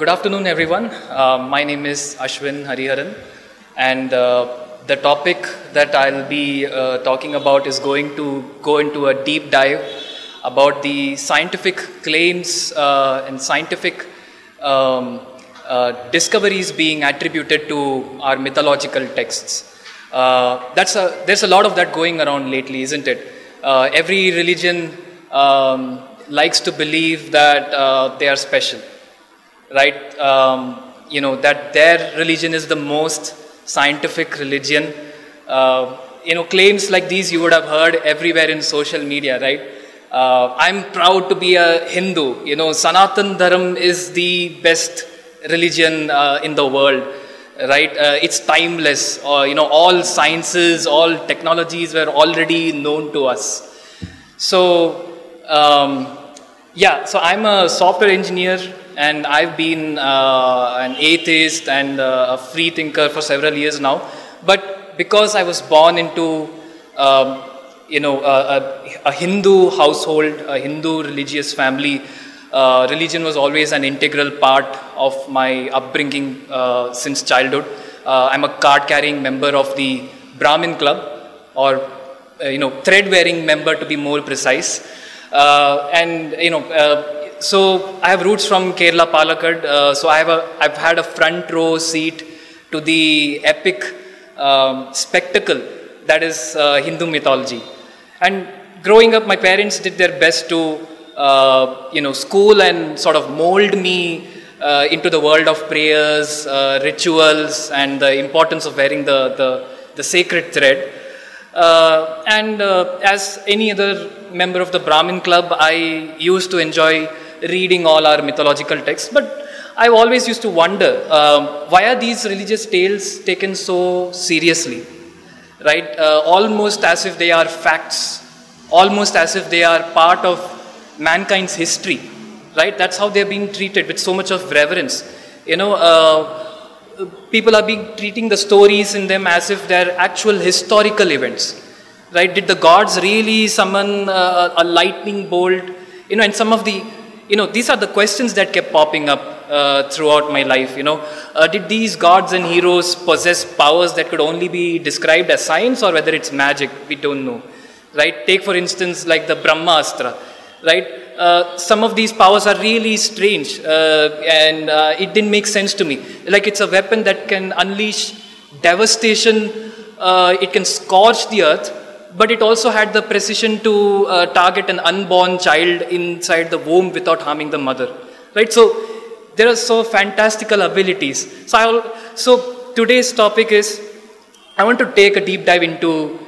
Good afternoon, everyone. My name is Ashwin Hariharan, and the topic that I'll be talking about is going to go into a deep dive about the scientific claims and scientific discoveries being attributed to our mythological texts. There's a lot of that going around lately, isn't it? Every religion likes to believe that they are special. Right, that their religion is the most scientific religion. Claims like these you would have heard everywhere in social media, right? I'm proud to be a Hindu. Sanatan Dharam is the best religion in the world, right? It's timeless. All sciences, all technologies were already known to us. So, so I'm a software engineer. And I've been an atheist and a free thinker for several years now. But because I was born into, a Hindu household, a Hindu religious family, religion was always an integral part of my upbringing since childhood. I'm a card-carrying member of the Brahmin Club, or thread-wearing member to be more precise. So I have roots from Kerala, Palakkad. So I've had a front row seat to the epic spectacle that is Hindu mythology. And growing up, my parents did their best to school and sort of mold me into the world of prayers, rituals, and the importance of wearing the sacred thread. As any other member of the Brahmin Club, I used to enjoy reading all our mythological texts, but I always used to wonder, why are these religious tales taken so seriously, right? Almost as if they are facts, almost as if they are part of mankind's history, right? That's how they're being treated, with so much of reverence. People are treating the stories in them as if they're actual historical events, right? Did the gods really summon a lightning bolt? And some of the these are the questions that kept popping up throughout my life. Did these gods and heroes possess powers that could only be described as science, or whether it's magic? We don't know, right? Take for instance like the Brahmastra, right? Some of these powers are really strange, and it didn't make sense to me. Like, it's a weapon that can unleash devastation, it can scorch the earth, but it also had the precision to target an unborn child inside the womb without harming the mother, right? So there are so fantastical abilities. So today's topic is, I want to take a deep dive into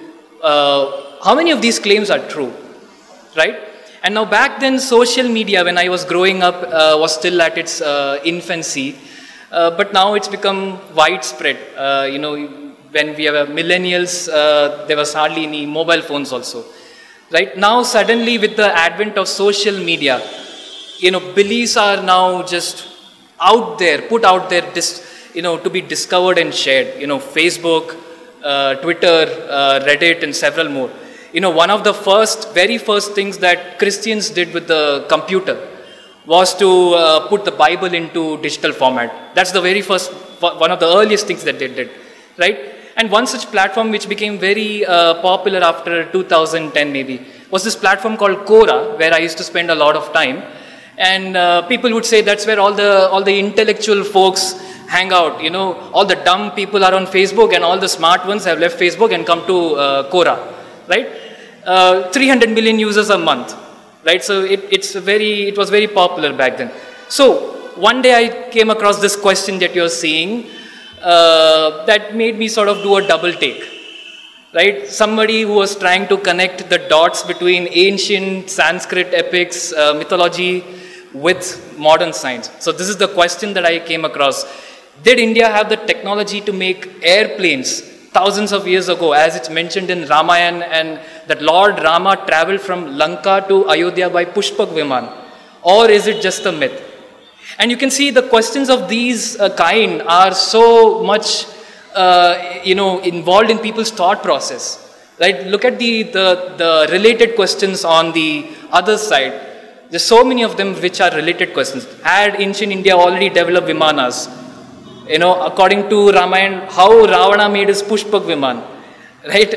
how many of these claims are true, right? And now, back then, social media, when I was growing up, was still at its infancy, but now it's become widespread. When we were millennials, there was hardly any mobile phones also. Right now, suddenly, with the advent of social media, beliefs are now just out there, put out there, to be discovered and shared. Facebook, Twitter, Reddit, and several more. One of the very first things that Christians did with the computer was to put the Bible into digital format. That's the very first, one of the earliest things that they did, right? And one such platform which became very popular after 2010 maybe was this platform called Quora, where I used to spend a lot of time. And people would say that's where all the intellectual folks hang out. All the dumb people are on Facebook, and all the smart ones have left Facebook and come to Quora, right? 300 million users a month, right? So it was very popular back then. So one day I came across this question that you're seeing, that made me sort of do a double take, right? Somebody who was trying to connect the dots between ancient Sanskrit epics, mythology, with modern science. So this is the question that I came across. Did India have the technology to make airplanes thousands of years ago, as it's mentioned in Ramayana, and that Lord Rama traveled from Lanka to Ayodhya by Pushpak Viman? Or is it just a myth? And you can see the questions of these kind are so much, involved in people's thought process, right? Look at the related questions on the other side. There's so many of them which are related questions. Had ancient India already developed Vimanas? You know, according to Ramayana, how Ravana made his Pushpak Viman, right?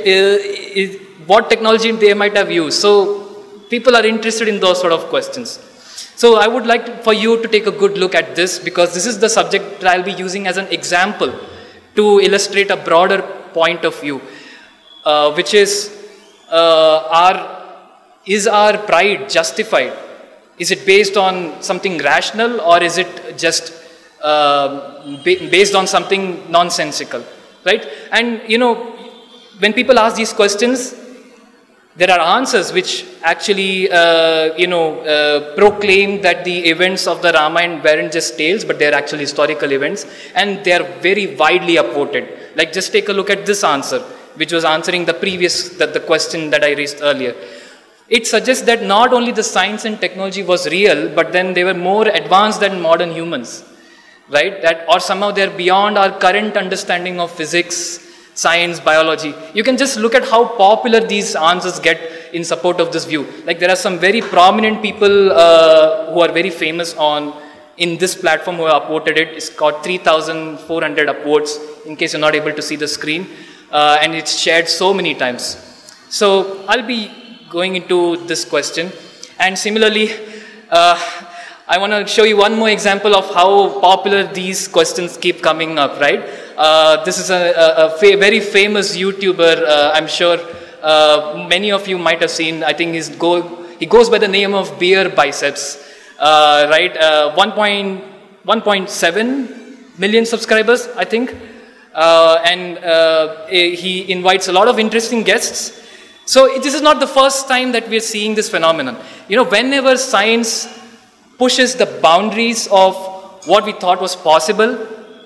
What technology they might have used. So people are interested in those sort of questions. So I would like for you to take a good look at this, because this is the subject that I'll be using as an example to illustrate a broader point of view, which is our pride justified? Is it based on something rational, or is it just based on something nonsensical, right? And you know, when people ask these questions, there are answers which actually, proclaim that the events of the Ramayana weren't just tales, but they're actually historical events, and they're very widely upvoted. Like, just take a look at this answer, which was answering the the question that I raised earlier. It suggests that not only the science and technology was real, but then they were more advanced than modern humans, right? Or somehow they're beyond our current understanding of physics, science, biology. You can just look at how popular these answers get in support of this view. Like, there are some very prominent people who are very famous in this platform who have upvoted it. It's got 3,400 upvotes, in case you're not able to see the screen. And it's shared so many times. So I'll be going into this question. And similarly, I want to show you one more example of how popular these questions keep coming up, right? This is a very famous YouTuber. I'm sure many of you might have seen. I think he goes by the name of Beer Biceps, right? 1.7 million subscribers, I think. He invites a lot of interesting guests. So this is not the first time that we're seeing this phenomenon. You know, whenever science pushes the boundaries of what we thought was possible,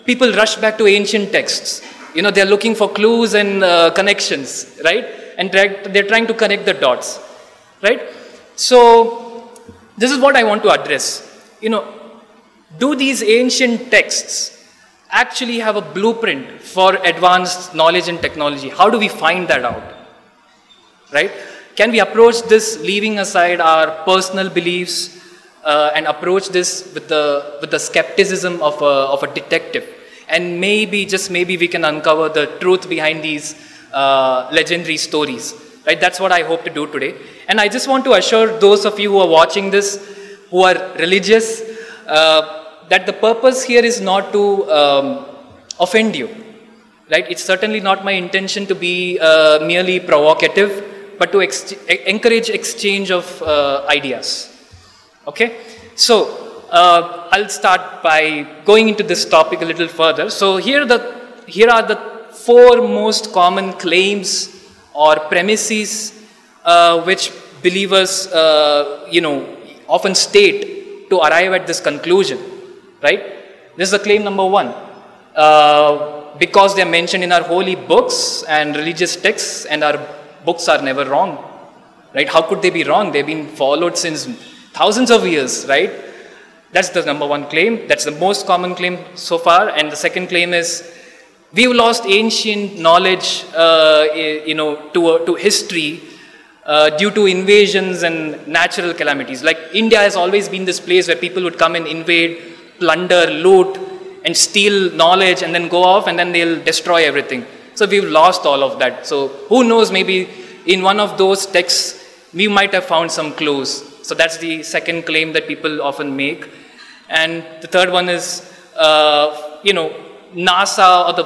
people rush back to ancient texts. You know, they're looking for clues and connections, right? And they're trying to connect the dots, right? So this is what I want to address. You know, do these ancient texts actually have a blueprint for advanced knowledge and technology? How do we find that out, right? Can we approach this leaving aside our personal beliefs and approach this with the skepticism of a detective? And maybe, just maybe, we can uncover the truth behind these legendary stories, right? That's what I hope to do today. And I just want to assure those of you who are watching this, who are religious, that the purpose here is not to offend you, right? It's certainly not my intention to be merely provocative, but to encourage exchange of ideas. Okay? So, I'll start by going into this topic a little further. So here are the 4 most common claims or premises which believers, often state to arrive at this conclusion, right? This is the claim number 1. Because they are mentioned in our holy books and religious texts, and our books are never wrong, right? How could they be wrong? They've been followed since thousands of years, right? That's the number 1 claim. That's the most common claim so far. And the second claim is, we've lost ancient knowledge, to history due to invasions and natural calamities. Like, India has always been this place where people would come and invade, plunder, loot, and steal knowledge, and then go off, and then they'll destroy everything. So we've lost all of that. So who knows, maybe in one of those texts, we might have found some clues. So that's the second claim that people often make. And the third one is, NASA or the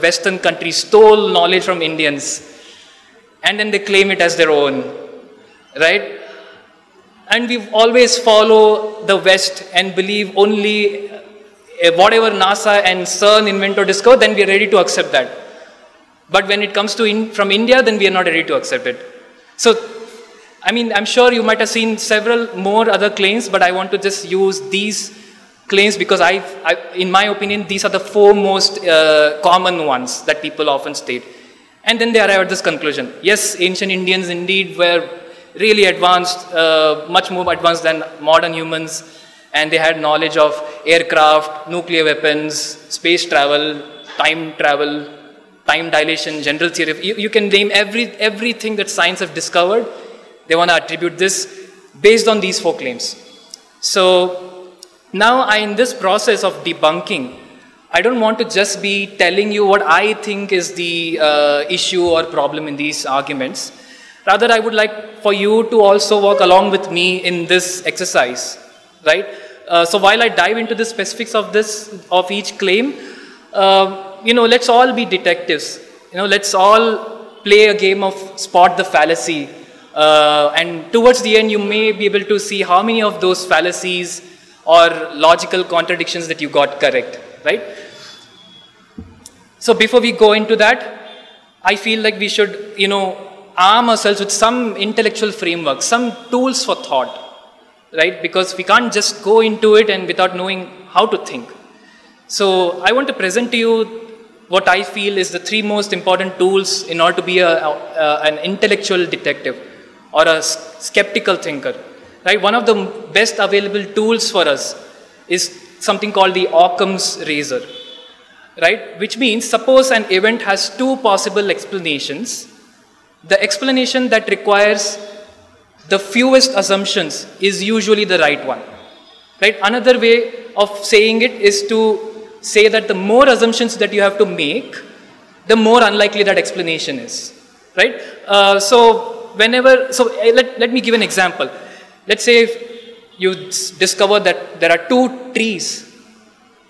Western countries stole knowledge from Indians, and then they claim it as their own, right? And we always follow the West and believe only whatever NASA and CERN invent or discover, then we are ready to accept that. But when it comes to from India, then we are not ready to accept it. So, I mean, I'm sure you might have seen several more other claims, but I want to just use these claims because in my opinion, these are the 4 most common ones that people often state. And then they arrive at this conclusion. Yes, ancient Indians indeed were really advanced, much more advanced than modern humans, and they had knowledge of aircraft, nuclear weapons, space travel, time dilation, general theory. You can name everything that science have discovered. They want to attribute this based on these 4 claims. So now in this process of debunking, I don't want to just be telling you what I think is the issue or problem in these arguments. Rather, I would like for you to also work along with me in this exercise, right? So while I dive into the specifics of each claim, let's all be detectives. Let's all play a game of spot the fallacy. And towards the end, you may be able to see how many of those fallacies or logical contradictions that you got correct, right? So before we go into that, I feel like we should, arm ourselves with some intellectual framework, some tools for thought, right? Because we can't just go into it and without knowing how to think. So I want to present to you what I feel is the 3 most important tools in order to be an intellectual detective or a skeptical thinker, right? One of the best available tools for us is something called the Occam's razor, right? Which means suppose an event has 2 possible explanations. The explanation that requires the fewest assumptions is usually the right one, right? Another way of saying it is to say that the more assumptions that you have to make, the more unlikely that explanation is, right? Let me give an example. Let's say if you discover that there are 2 trees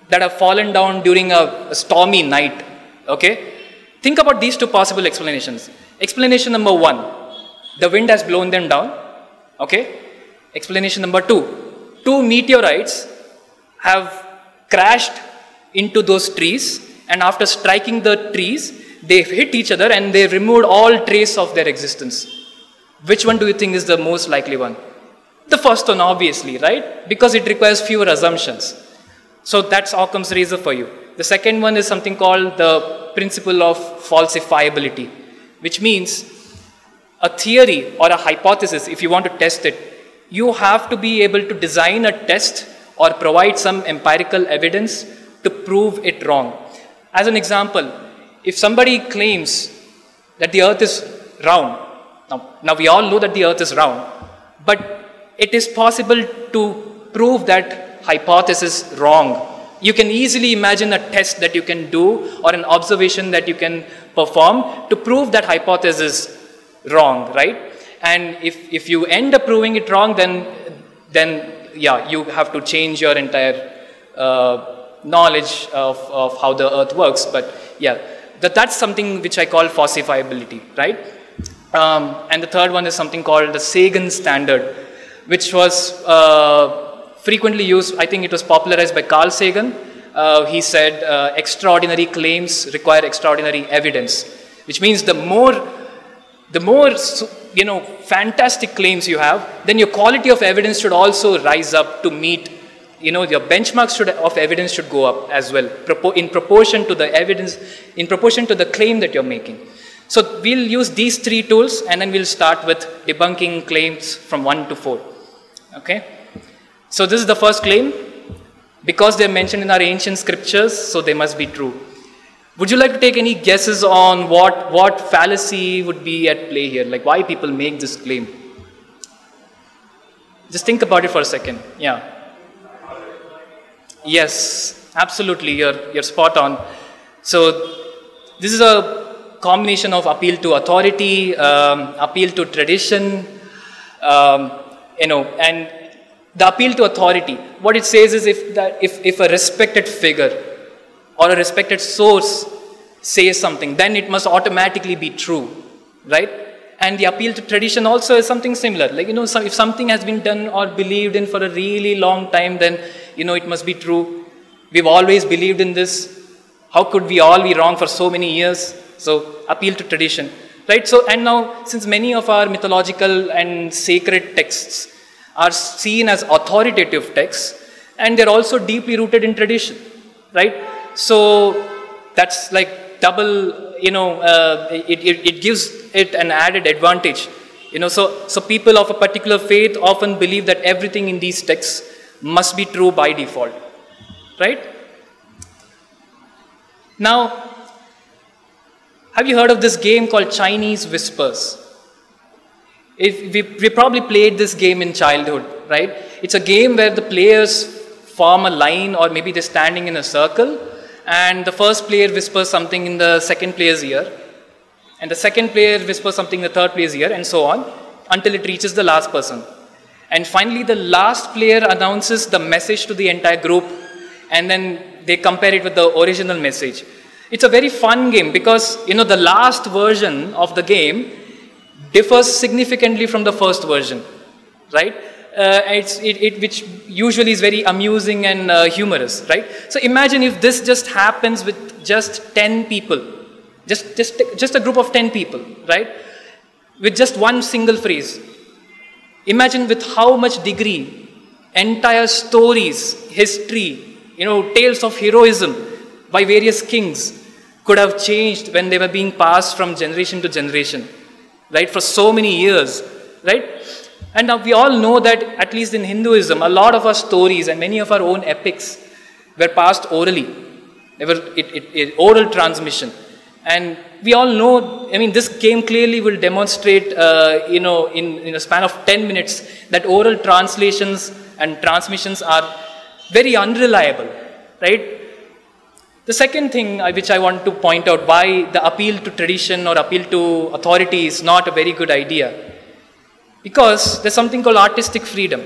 that have fallen down during a stormy night, okay? Think about these 2 possible explanations. Explanation number 1, the wind has blown them down, okay? Explanation number 2, 2 meteorites have crashed into those trees, and after striking the trees, they hit each other and they removed all trace of their existence. Which one do you think is the most likely one? The first one, obviously, right? Because it requires fewer assumptions. So that's Occam's razor for you. The second one is something called the principle of falsifiability, which means a theory or a hypothesis, if you want to test it, you have to be able to design a test or provide some empirical evidence to prove it wrong. As an example, if somebody claims that the earth is round, now we all know that the earth is round, but it is possible to prove that hypothesis wrong. You can easily imagine a test that you can do or an observation that you can perform to prove that hypothesis wrong, right? And if you end up proving it wrong, then yeah, you have to change your entire knowledge of how the earth works. But yeah, that's something which I call falsifiability, right? And the third one is something called the Sagan standard, which was frequently used. I think it was popularized by Carl Sagan. He said extraordinary claims require extraordinary evidence, which means the more fantastic claims you have, then your quality of evidence should also rise up to meet, your benchmarks of evidence should go up as well, in proportion to the evidence, in proportion to the claim that you're making. So we'll use these 3 tools, and then we'll start with debunking claims from 1 to 4. Okay? So this is the first claim. Because they're mentioned in our ancient scriptures, so they must be true. Would you like to take any guesses on what fallacy would be at play here? Like why people make this claim? Just think about it for a second. Yeah. Yes, absolutely. You're spot on. So this is a combination of appeal to authority, appeal to tradition, and the appeal to authority. What it says is if a respected figure or a respected source says something, then it must automatically be true, right? And the appeal to tradition also is something similar. Like, if something has been done or believed in for a really long time, then, it must be true. We've always believed in this. How could we all be wrong for so many years? So, appeal to tradition, right? So, and now, since many of our mythological and sacred texts are seen as authoritative texts, and they're also deeply rooted in tradition, right? So that's like double, it gives it an added advantage. So people of a particular faith often believe that everything in these texts must be true by default, right? Now, have you heard of this game called Chinese Whispers? We probably played this game in childhood, right? It's a game where the players form a line, or maybe they're standing in a circle, and the first player whispers something in the second player's ear, and the second player whispers something in the third player's ear, and so on, until it reaches the last person. And finally, the last player announces the message to the entire group, and then they compare it with the original message. It's a very fun game because, you know, the last version of the game differs significantly from the first version, right? Which usually is very amusing and humorous, right? So imagine if this just happens with just 10 people, just a group of 10 people, right? With just one single phrase. Imagine with how much degree entire stories, history, you know, tales of heroism by various kings could have changed when they were being passed from generation to generation, right, for so many years, right? And now we all know that, at least in Hinduism, a lot of our stories and many of our own epics were passed orally. They were oral transmission. And we all know, I mean, this game clearly will demonstrate, you know, in a span of 10 minutes, that oral translations and transmissions are very unreliable, right? The second thing which I want to point out, why the appeal to tradition or appeal to authority is not a very good idea. Because there's something called artistic freedom,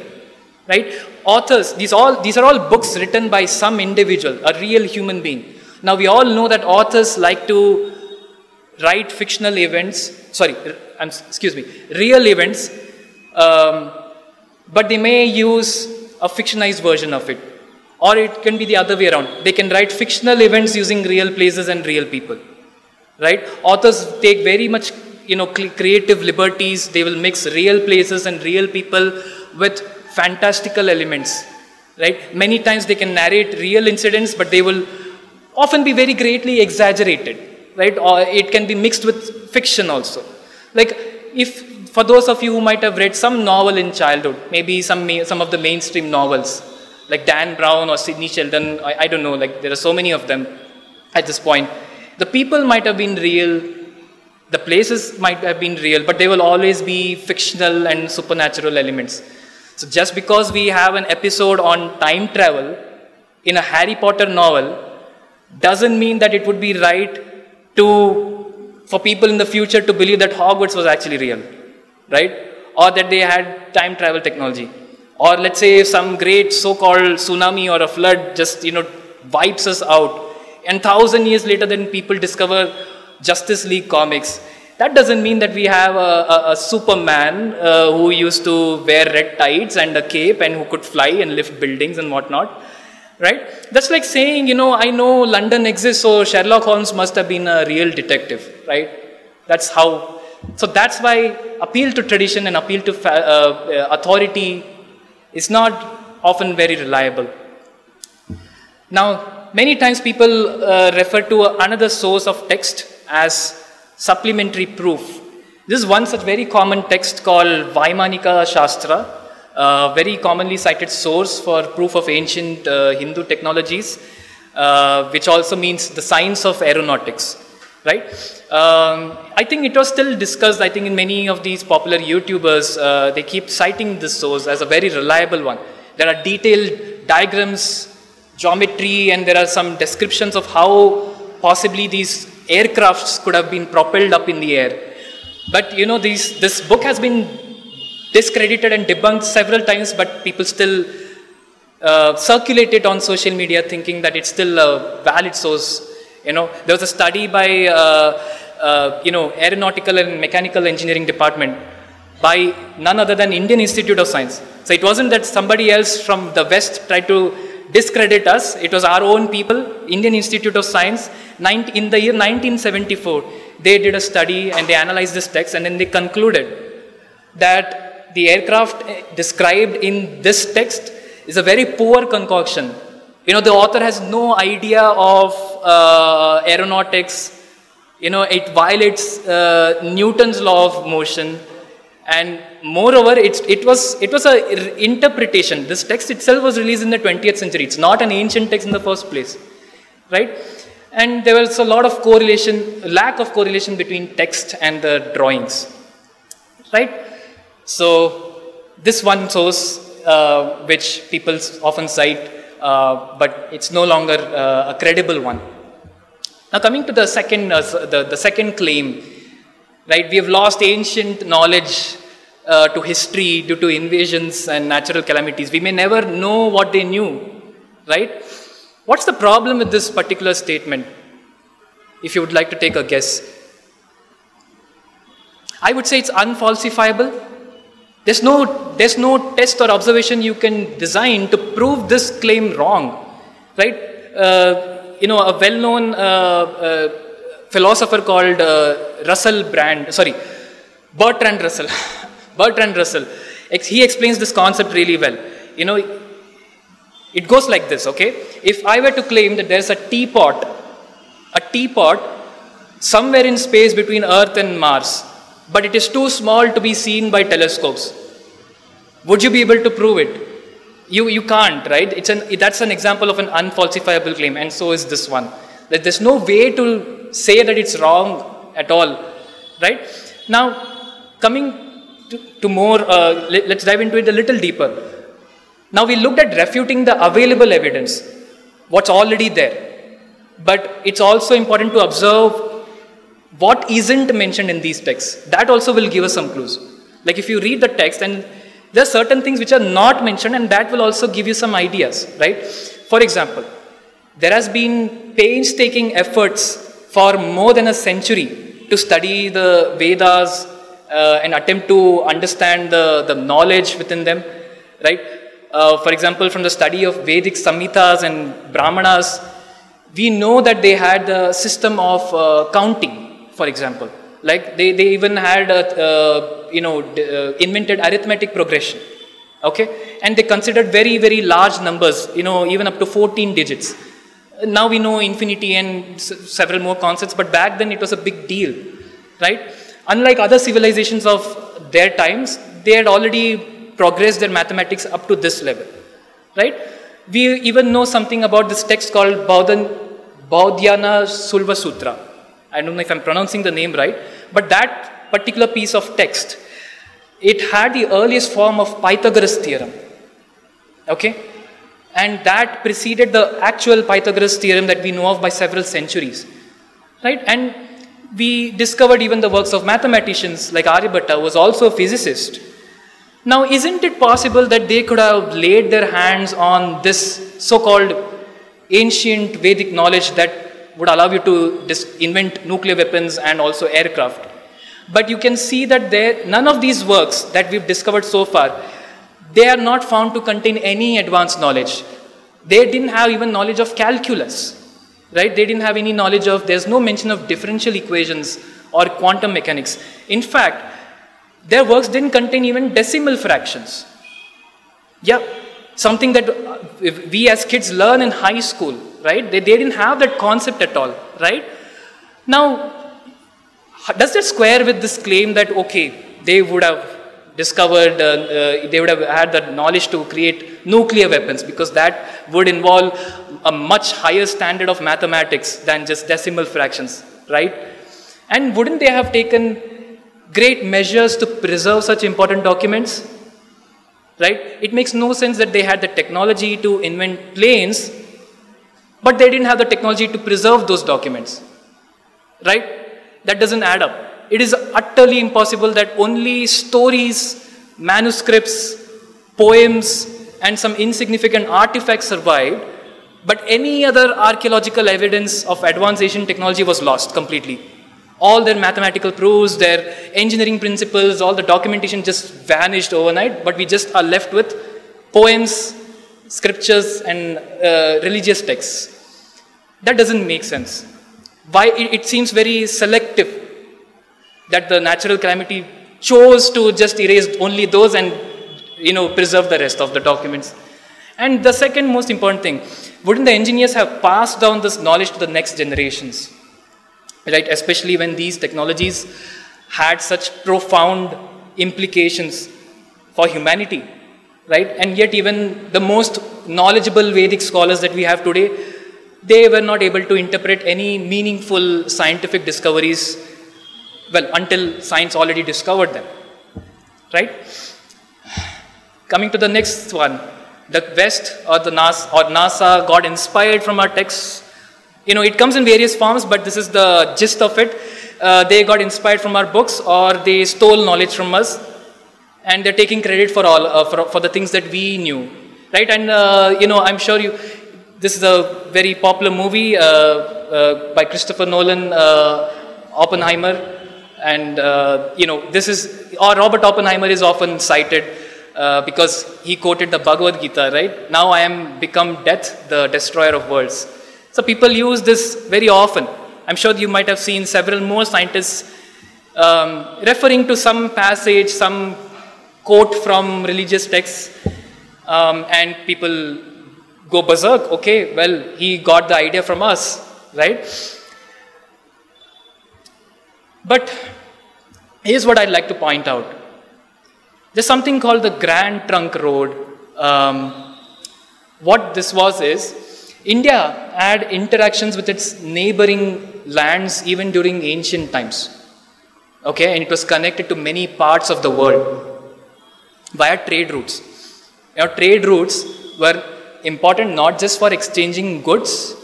right? Authors, these are all books written by some individual, a real human being. Now we all know that authors like to write fictional events, real events, but they may use a fictionalized version of it. Or it can be the other way around. They can write fictional events using real places and real people, right? Authors take very much, you know, creative liberties. They will mix real places and real people with fantastical elements, right? Many times they can narrate real incidents, but they will often be very greatly exaggerated, right? Or it can be mixed with fiction also. Like, if for those of you who might have read some novel in childhood, maybe some of the mainstream novels, like Dan Brown or Sidney Sheldon, I don't know, like there are so many of them at this point. The people might have been real, the places might have been real, but they will always be fictional and supernatural elements. So just because we have an episode on time travel in a Harry Potter novel, doesn't mean that it would be right for people in the future to believe that Hogwarts was actually real, right? Or that they had time travel technology. Or let's say some great so-called tsunami or a flood just, you know, wipes us out. And 1,000 years later, then people discover Justice League comics. That doesn't mean that we have a Superman who used to wear red tights and a cape and who could fly and lift buildings and whatnot, right? That's like saying, you know, I know London exists, so Sherlock Holmes must have been a real detective, right? That's how. So that's why appeal to tradition and appeal to authority is not often very reliable. Now, many times people refer to another source of text as supplementary proof. This is one such very common text called Vaimanika Shastra, a very commonly cited source for proof of ancient Hindu technologies, which also means the science of aeronautics, right? I think it was still discussed, I think in many of these popular YouTubers, they keep citing this source as a very reliable one. There are detailed diagrams, geometry, and there are some descriptions of how possibly these aircrafts could have been propelled up in the air. But you know, this book has been discredited and debunked several times, but people still circulate it on social media thinking that it's still a valid source. You know, there was a study by, you know, Aeronautical and Mechanical Engineering Department by none other than Indian Institute of Science. So it wasn't that somebody else from the West tried to discredit us. It was our own people, Indian Institute of Science. In the year 1974, they did a study and they analyzed this text, and then they concluded that the aircraft described in this text is a very poor concoction. You know, the author has no idea of aeronautics. You know, it violates Newton's law of motion. And moreover, it was an interpretation. This text itself was released in the 20th century. It's not an ancient text in the first place, right? And there was a lot of correlation, lack of correlation between text and the drawings, right? So this one source, which people often cite, but it's no longer a credible one. Now coming to the second claim, right? We have lost ancient knowledge to history due to invasions and natural calamities. We may never know what they knew, right? What's the problem with this particular statement? If you would like to take a guess. I would say it's unfalsifiable. There's no test or observation you can design to prove this claim wrong, right? A well-known philosopher called Bertrand Russell. Bertrand Russell. He explains this concept really well. It goes like this, okay? If I were to claim that there's a teapot somewhere in space between Earth and Mars, but it is too small to be seen by telescopes, would you be able to prove it? You can't, right? That's an example of an unfalsifiable claim, and so is this one. That there's no way to say that it's wrong at all, right? Now, coming to more, let's dive into it a little deeper. Now, we looked at refuting the available evidence, what's already there. But it's also important to observe what isn't mentioned in these texts. That also will give us some clues. Like if you read the text, and there are certain things which are not mentioned, and that will also give you some ideas, right? For example, there has been painstaking efforts for more than a century to study the Vedas and attempt to understand the knowledge within them, right? For example, from the study of Vedic Samhitas and Brahmanas, we know that they had a system of counting, for example. Like they even had invented arithmetic progression, okay? And they considered very, very large numbers, even up to 14 digits. Now we know infinity and several more concepts, but back then it was a big deal, right? Unlike other civilizations of their times, they had already progressed their mathematics up to this level, right? We even know something about this text called Baudhyana Sulva Sutra. I don't know if I'm pronouncing the name right, but that particular piece of text, it had the earliest form of Pythagoras theorem, okay? And that preceded the actual Pythagoras theorem that we know of by several centuries, right? And we discovered even the works of mathematicians like Aryabhatta, who was also a physicist. Now, isn't it possible that they could have laid their hands on this so-called ancient Vedic knowledge that would allow you to invent nuclear weapons and also aircraft? But you can see that none of these works that we've discovered so far, they are not found to contain any advanced knowledge. They didn't have even knowledge of calculus, right? They didn't have any knowledge of, there's no mention of differential equations or quantum mechanics. In fact, their works didn't contain even decimal fractions. Yeah, something that we as kids learn in high school, right? They didn't have that concept at all, right? Now, does that square with this claim that, okay, they would have discovered, they would have had the knowledge to create nuclear weapons, because that would involve a much higher standard of mathematics than just decimal fractions, right? And wouldn't they have taken great measures to preserve such important documents, right? It makes no sense that they had the technology to invent planes, but they didn't have the technology to preserve those documents, right? That doesn't add up. It is utterly impossible that only stories, manuscripts, poems, and some insignificant artifacts survived, but any other archaeological evidence of advanced Asian technology was lost completely. All their mathematical proofs, their engineering principles, all the documentation just vanished overnight, but we just are left with poems, scriptures, and religious texts. That doesn't make sense. Why? It seems very selective that the natural calamity chose to just erase only those and preserve the rest of the documents. And the second most important thing, wouldn't the engineers have passed down this knowledge to the next generations? Right, especially when these technologies had such profound implications for humanity, right? And yet even the most knowledgeable Vedic scholars that we have today, they were not able to interpret any meaningful scientific discoveries, well, until science already discovered them. right? Coming to the next one, the West or the NASA got inspired from our texts. You know, it comes in various forms, but this is the gist of it. They got inspired from our books, or they stole knowledge from us, and they're taking credit for all for the things that we knew, right? And you know, I'm sure this is a very popular movie by Christopher Nolan, Oppenheimer, and you know, Robert Oppenheimer is often cited because he quoted the Bhagavad Gita, right? Now I am become death, the destroyer of worlds. So people use this very often. I'm sure you might have seen several more scientists referring to some passage, some quote from religious texts, and people go berserk. Okay, well, he got the idea from us, right? But here's what I'd like to point out. There's something called the Grand Trunk Road. What this was is, India had interactions with its neighboring lands even during ancient times. Okay, and it was connected to many parts of the world via trade routes. You know, trade routes were important not just for exchanging goods,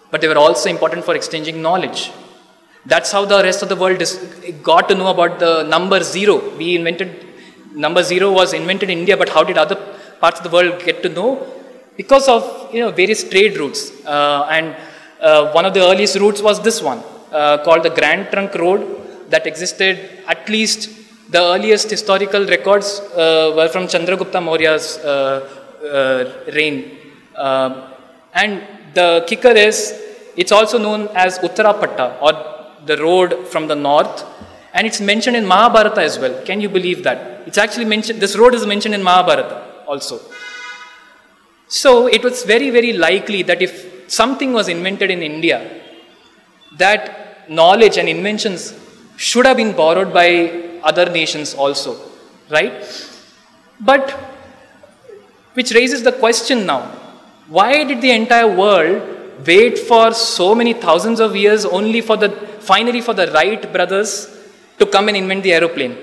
but they were also important for exchanging knowledge. That's how the rest of the world got to know about the number 0. Number 0 was invented in India, but how did other parts of the world get to know? Because of, you know, various trade routes. And one of the earliest routes was this one, called the Grand Trunk Road, that existed. At least the earliest historical records were from Chandragupta Maurya's reign. And the kicker is, it's also known as Uttarapatta, or the road from the north, and it's mentioned in Mahabharata as well. Can you believe that? It's actually mentioned, this road is mentioned in Mahabharata also. So it was very, very likely that if something was invented in India, that knowledge and inventions should have been borrowed by other nations also, right? But, which raises the question now, why did the entire world wait for so many thousands of years only for finally for the Wright brothers to come and invent the aeroplane?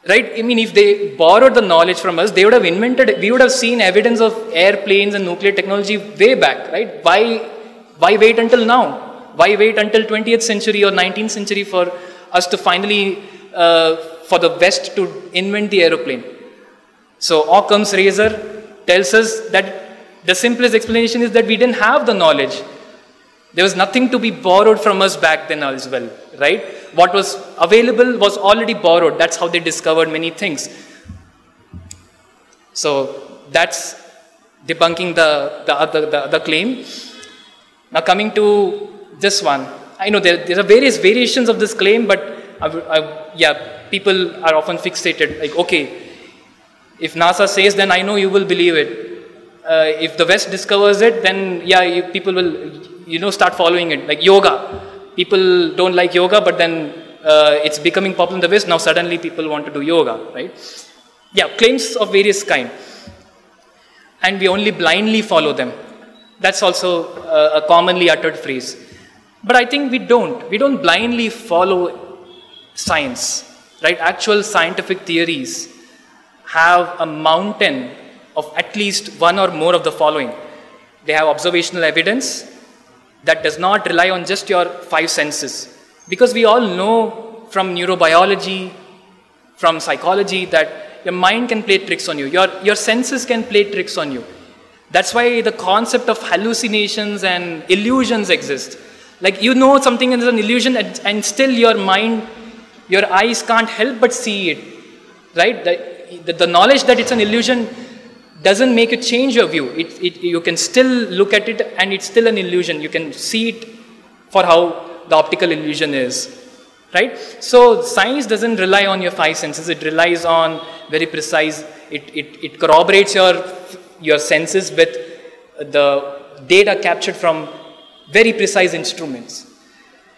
Right? I mean, if they borrowed the knowledge from us, they would have invented, we would have seen evidence of airplanes and nuclear technology way back, right? Why wait until now? Why wait until 20th century or 19th century for us to finally, for the West to invent the aeroplane? So Occam's razor tells us that the simplest explanation is that we didn't have the knowledge. There was nothing to be borrowed from us back then as well, right? What was available was already borrowed. That's how they discovered many things. So that's debunking the claim. Now coming to this one. I know there are various variations of this claim, but yeah, people are often fixated. Like, okay, if NASA says, then I know you will believe it. If the West discovers it, then yeah, people will, start following it. Like yoga. People don't like yoga, but then it's becoming popular in the West. Now suddenly people want to do yoga, right? Yeah, claims of various kind. And we only blindly follow them. That's also a commonly uttered phrase. But I think we don't. We don't blindly follow science, right? Actual scientific theories have a mountain of at least one or more of the following. They have observational evidence that does not rely on just your 5 senses. Because we all know from neurobiology, from psychology, that your mind can play tricks on you. Your senses can play tricks on you. That's why the concept of hallucinations and illusions exist. Like you know something is an illusion and still your mind, your eyes can't help but see it. Right? The knowledge that it's an illusion doesn't make you change your view. You can still look at it and it's still an illusion. You can see it for how the optical illusion is. Right? So science doesn't rely on your 5 senses. It relies on very precise, it corroborates your senses with the data captured from very precise instruments.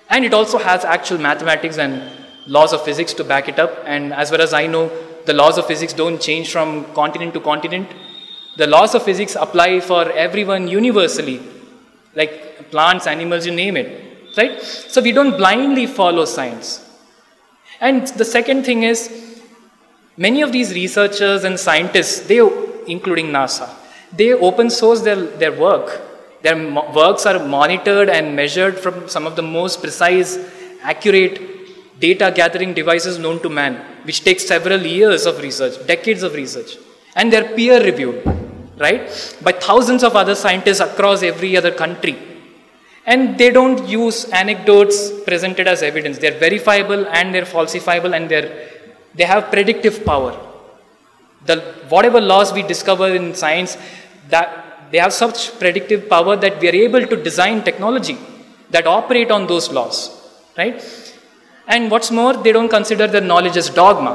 And it also has actual mathematics and laws of physics to back it up. And as far as I know, the laws of physics don't change from continent to continent. The laws of physics apply for everyone universally, like plants, animals, you name it, right? So we don't blindly follow science. And the second thing is, Many of these researchers and scientists, they, including NASA, they open source their work. Their works are monitored and measured from some of the most precise, accurate data gathering devices known to man, which takes several years of research, decades of research. And they're peer reviewed, right, by thousands of other scientists across every other country. And they don't use anecdotes presented as evidence. They're verifiable and they're falsifiable, and they have predictive power. Whatever laws we discover in science, that they have such predictive power that we are able to design technology that operate on those laws, right? And what's more, they don't consider their knowledge as dogma,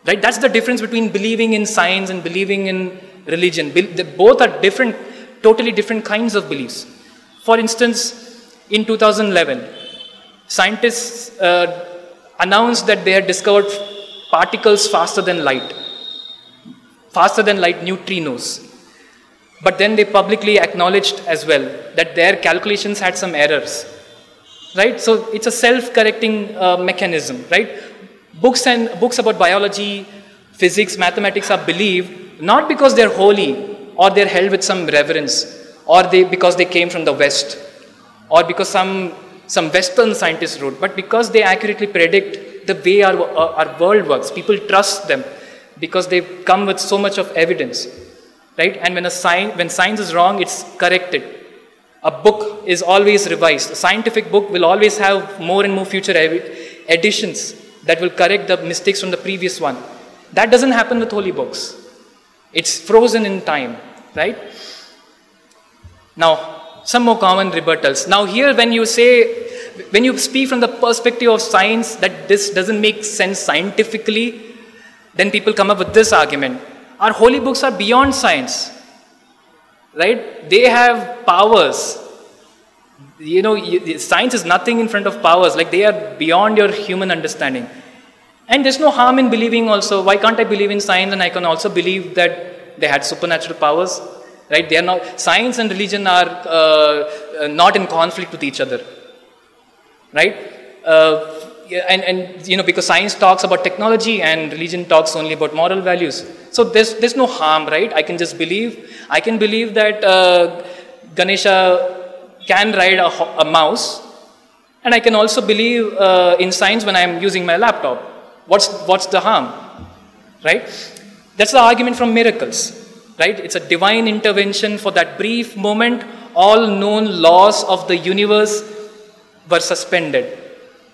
right? That's the difference between believing in science and believing in religion. Both are different, totally different kinds of beliefs. For instance, in 2011, scientists announced that they had discovered particles faster than light, neutrinos. But then they publicly acknowledged as well that their calculations had some errors, right? So it's a self-correcting mechanism, right? Books about biology, physics, mathematics are believed not because they're holy or they're held with some reverence, or because they came from the West, or because some Western scientists wrote, but because they accurately predict the way our world works. People trust them because they come with so much of evidence, right? And when science is wrong, it's corrected. A book is always revised. A scientific book will always have more and more future editions that will correct the mistakes from the previous one. That doesn't happen with holy books. It's frozen in time, right? Now, some more common rebuttals. Now here, when you speak from the perspective of science that this doesn't make sense scientifically, then people come up with this argument. Our holy books are beyond science, right? They have powers. You know, science is nothing in front of powers. Like, they are beyond your human understanding. And there's no harm in believing also. Why can't I believe in science and I can also believe that they had supernatural powers? Right? They are not, science and religion are not in conflict with each other, right? And you know, because science talks about technology and religion talks only about moral values. So there's no harm, right? I can believe that Ganesha can ride a mouse, and I can also believe in science when I'm using my laptop. What's the harm, right? That's the argument from miracles. Right? It's a divine intervention. For that brief moment, all known laws of the universe were suspended.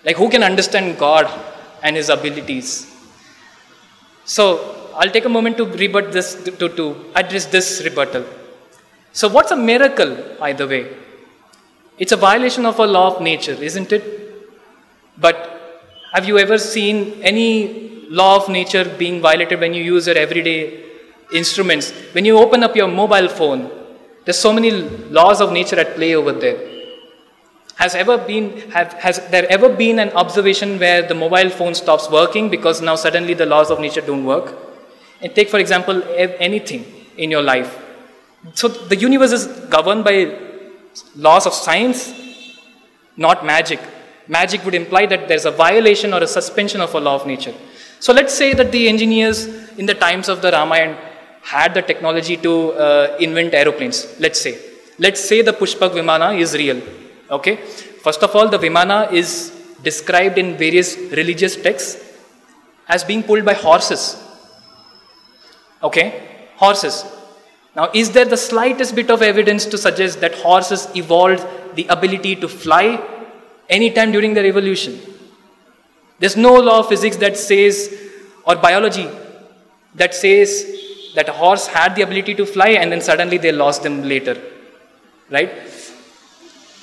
Like, who can understand God and His abilities? So, I'll take a moment to rebut this, to address this rebuttal. So, what's a miracle, either way? It's a violation of a law of nature, isn't it? But have you ever seen any law of nature being violated when you use your everyday instruments? When you open up your mobile phone, there's so many laws of nature at play over there. Has there ever been an observation where the mobile phone stops working because now suddenly the laws of nature don't work? And take, for example, anything in your life. So the universe is governed by laws of science, not magic. Magic would imply that there's a violation or a suspension of a law of nature. So let's say that the engineers in the times of the Ramayana had the technology to invent aeroplanes, let's say. Let's say the Pushpak Vimana is real, okay? First of all, the Vimana is described in various religious texts as being pulled by horses, okay? Horses. Now, is there the slightest bit of evidence to suggest that horses evolved the ability to fly anytime during their evolution? There's no law of physics that says, or biology, that says that a horse had the ability to fly and then suddenly they lost them later, right?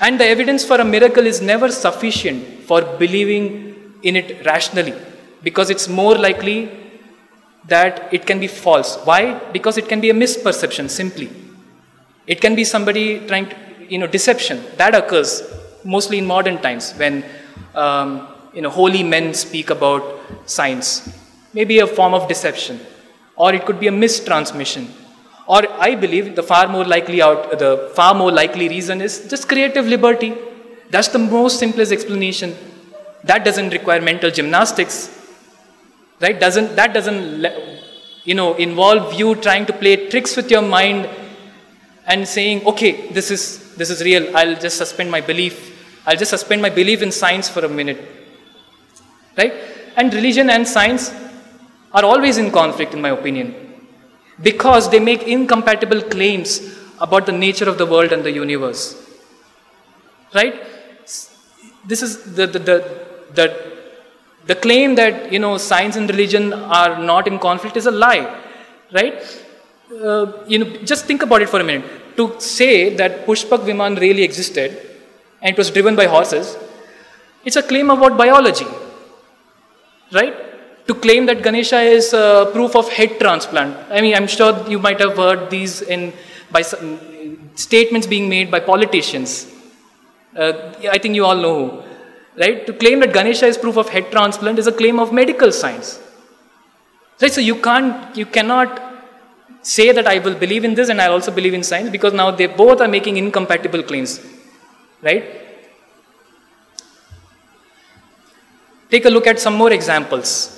And the evidence for a miracle is never sufficient for believing in it rationally, because it's more likely that it can be false. Why? Because it can be a misperception, simply. It can be somebody trying to, deception. That occurs mostly in modern times when, holy men speak about science. Maybe a form of deception. Or it could be a mistransmission. Or I believe the far more likely reason is just creative liberty. That's the most simplest explanation. That doesn't require mental gymnastics. right? That doesn't, involve you trying to play tricks with your mind and saying, okay, this is real. I'll just suspend my belief. I'll just suspend my belief in science for a minute, right? And religion and science are always in conflict, in my opinion, because they make incompatible claims about the nature of the world and the universe, right? This is the claim that, science and religion are not in conflict is a lie, right? Just think about it for a minute. To say that Pushpak Viman really existed and it was driven by horses, it's a claim about biology, right? To claim that Ganesha is proof of head transplant. I mean, I'm sure you might have heard these by statements being made by politicians. I think you all know who, right? To claim that Ganesha is proof of head transplant is a claim of medical science, right? So you cannot say that I will believe in this and I also believe in science, because now they both are making incompatible claims, right? Take a look at some more examples.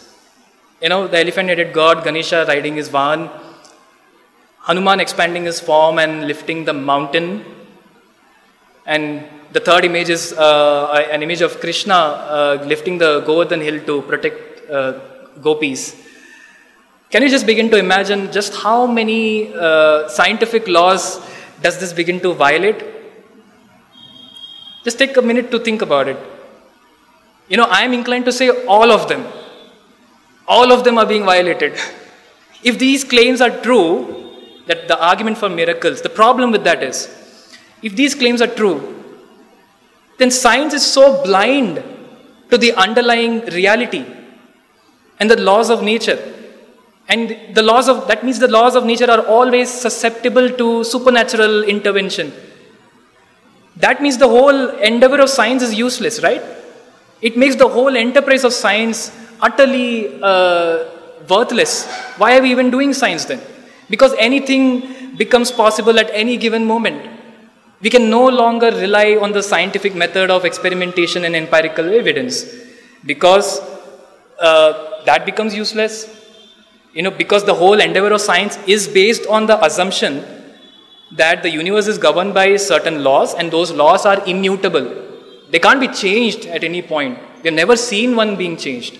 The elephant-headed god, Ganesha riding his Vahan, Hanuman expanding his form and lifting the mountain, and the third image is an image of Krishna lifting the Govardhan hill to protect gopis. Can you just begin to imagine just how many scientific laws does this begin to violate? Just take a minute to think about it. I am inclined to say all of them. All of them are being violated. If these claims are true, that the argument for miracles, the problem with that is, if these claims are true, then science is so blind to the underlying reality and the laws of nature. And that means the laws of nature are always susceptible to supernatural intervention. That means the whole endeavor of science is useless, right? It makes the whole enterprise of science utterly worthless. Why are we even doing science then? Because anything becomes possible at any given moment. We can no longer rely on the scientific method of experimentation and empirical evidence, because that becomes useless. Because the whole endeavor of science is based on the assumption that the universe is governed by certain laws, and those laws are immutable. They can't be changed at any point. We've never seen one being changed,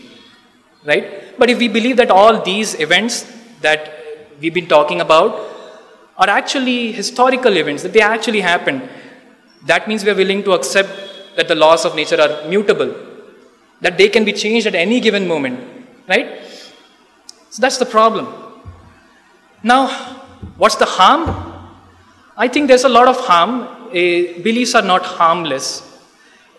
right? But if we believe that all these events that we've been talking about are actually historical events, that they actually happened, that means we are willing to accept that the laws of nature are mutable, that they can be changed at any given moment, right? So that's the problem. Now, what's the harm? I think there's a lot of harm. Beliefs are not harmless.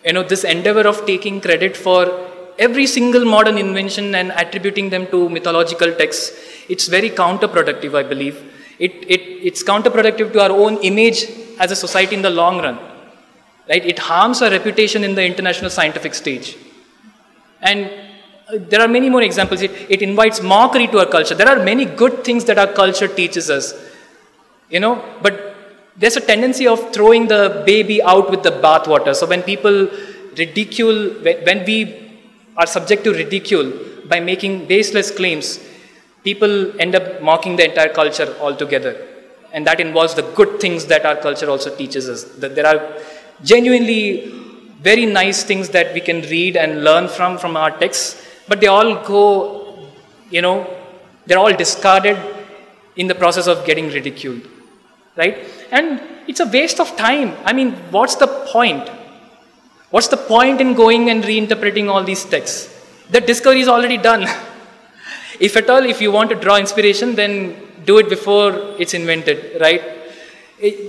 This endeavor of taking credit for every single modern invention and attributing them to mythological texts, it's very counterproductive, I believe. It's counterproductive to our own image as a society in the long run, right? It harms our reputation in the international scientific stage. And there are many more examples. It invites mockery to our culture. There are many good things that our culture teaches us, but there's a tendency of throwing the baby out with the bathwater. So when people ridicule, when we are subject to ridicule by making baseless claims, people end up mocking the entire culture altogether. And that involves the good things that our culture also teaches us. That there are genuinely very nice things that we can read and learn from our texts, but they all go, they're all discarded in the process of getting ridiculed, right? And it's a waste of time. I mean, what's the point? What's the point in going and reinterpreting all these texts? The discovery is already done. If at all, if you want to draw inspiration, then do it before it's invented, right?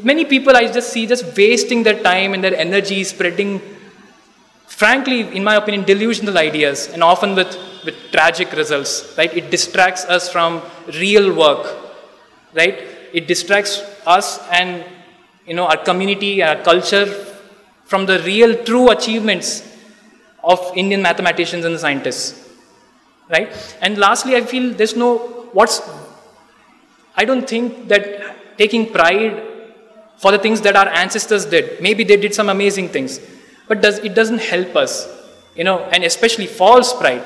Many people I just see just wasting their time and their energy spreading, frankly, in my opinion, delusional ideas, and often with tragic results, right? It distracts us from real work, right? It distracts us and our community, our culture from the real, true achievements of Indian mathematicians and scientists, right? And lastly, I feel I don't think that taking pride for the things that our ancestors did, maybe they did some amazing things, but it doesn't help us, and especially false pride.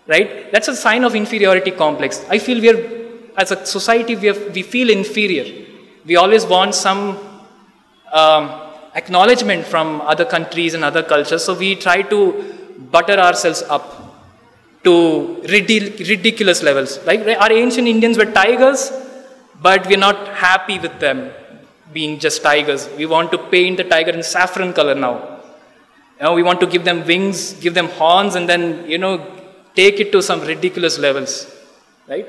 right? That's a sign of inferiority complex. I feel as a society, we feel inferior. We always want some acknowledgement from other countries and other cultures, so we try to butter ourselves up to ridiculous levels. Like our ancient Indians were tigers, but we're not happy with them being just tigers. We want to paint the tiger in saffron color now. We want to give them wings, give them horns, and then, take it to some ridiculous levels, right?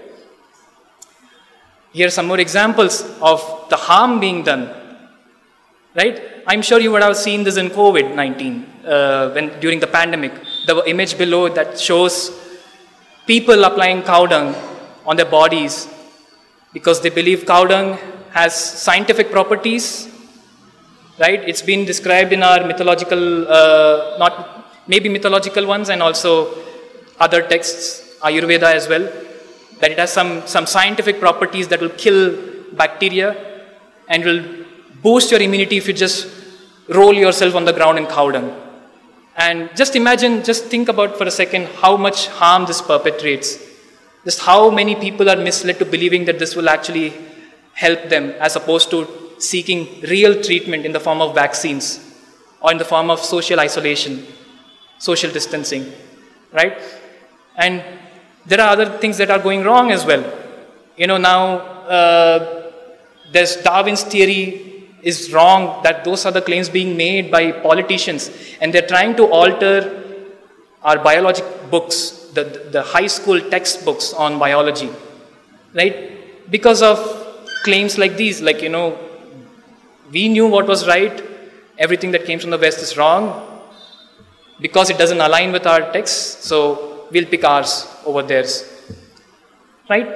Here are some more examples of the harm being done, right? I'm sure you would have seen this in COVID-19, during the pandemic. The image below that shows people applying cow dung on their bodies because they believe cow dung has scientific properties, right? It's been described in our mythological, maybe mythological ones, and also other texts, Ayurveda as well, that it has some scientific properties that will kill bacteria and will boost your immunity if you just roll yourself on the ground in cow dung. And just think about for a second how much harm this perpetrates. Just how many people are misled to believing that this will actually help them, as opposed to seeking real treatment in the form of vaccines or in the form of social isolation, social distancing, right? And there are other things that are going wrong as well. Now there's Darwin's theory is wrong, that those are the claims being made by politicians, and they're trying to alter our biology books, the high school textbooks on biology, right? Because of claims like these, like, we knew what was right, everything that came from the West is wrong, because it doesn't align with our texts, so we'll pick ours over theirs, right?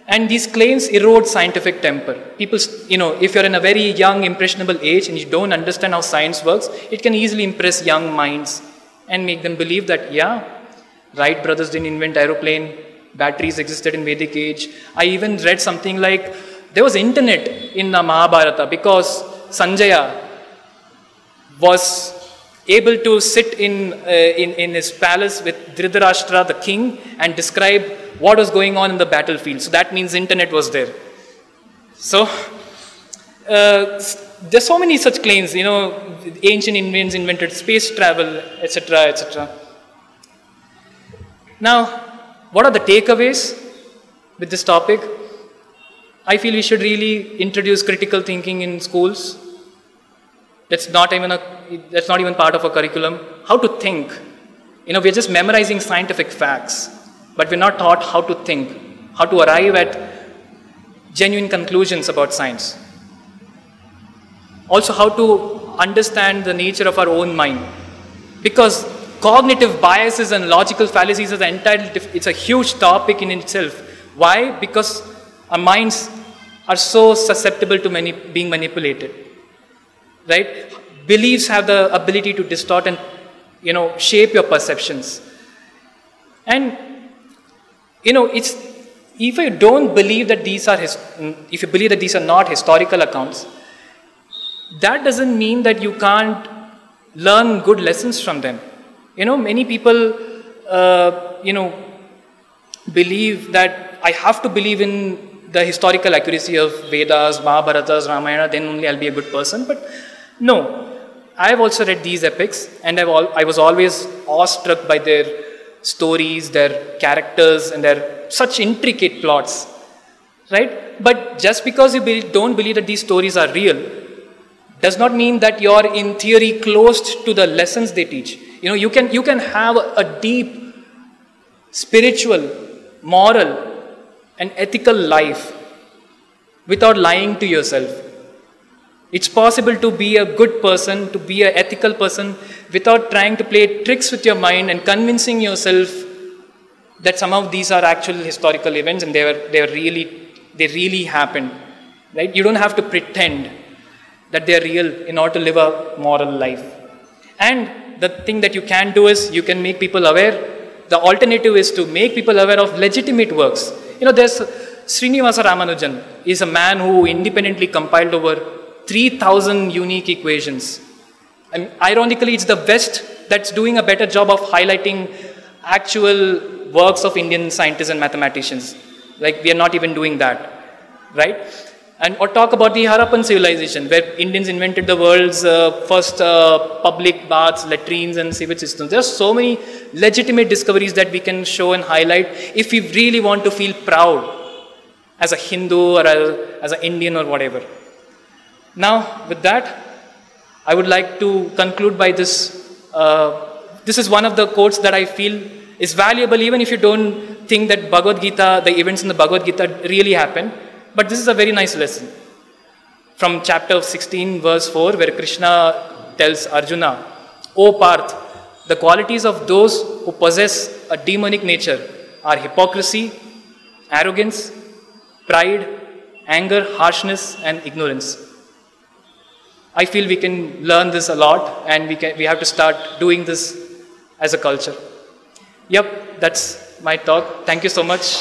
And these claims erode scientific temper. People, if you're in a very young, impressionable age and you don't understand how science works, it can easily impress young minds and make them believe that, yeah, Wright brothers didn't invent aeroplane, batteries existed in Vedic age. I even read something like, there was internet in the Mahabharata because Sanjaya was able to sit in his palace with Dhritarashtra, the king, and describe what was going on in the battlefield. So that means internet was there. So there's so many such claims, ancient Indians invented space travel, etc., etc. Now, what are the takeaways with this topic? I feel we should really introduce critical thinking in schools. That's not even part of a curriculum. How to think. We're just memorizing scientific facts, but we're not taught how to think, how to arrive at genuine conclusions about science. Also, how to understand the nature of our own mind. Because cognitive biases and logical fallacies are it's a huge topic in itself. Why? Because our minds are so susceptible to being manipulated. Right? Beliefs have the ability to distort and, shape your perceptions. And, if you don't believe that if you believe that these are not historical accounts, that doesn't mean that you can't learn good lessons from them. Many people, believe that I have to believe in the historical accuracy of Vedas, Mahabharatas, Ramayana, then only I'll be a good person. But no, I've also read these epics, and I was always awestruck by their stories, their characters, and their such intricate plots, right? But just because you don't believe that these stories are real, does not mean that you're in theory closed to the lessons they teach. You can have a deep spiritual, moral, and ethical life without lying to yourself. It's possible to be a good person, to be an ethical person, without trying to play tricks with your mind and convincing yourself that some of these are actual historical events and they really happened. Right? You don't have to pretend that they're real in order to live a moral life. And the thing that you can do is you can make people aware. The alternative is to make people aware of legitimate works. There's Srinivasa Ramanujan is a man who independently compiled over 3,000 unique equations. And ironically, it's the West that's doing a better job of highlighting actual works of Indian scientists and mathematicians. Like, we are not even doing that, right? And or talk about the Harappan civilization, where Indians invented the world's first public baths, latrines, and sewage systems. There are so many legitimate discoveries that we can show and highlight if we really want to feel proud as a Hindu or as an Indian or whatever. Now, with that, I would like to conclude by this. This is one of the quotes that I feel is valuable, even if you don't think that Bhagavad Gita, the events in the Bhagavad Gita really happened. But this is a very nice lesson. From chapter 16, verse 4, where Krishna tells Arjuna, "O Parth, the qualities of those who possess a demonic nature are hypocrisy, arrogance, pride, anger, harshness, and ignorance." I feel we can learn this a lot, and we have to start doing this as a culture. Yep, that's my talk. Thank you so much.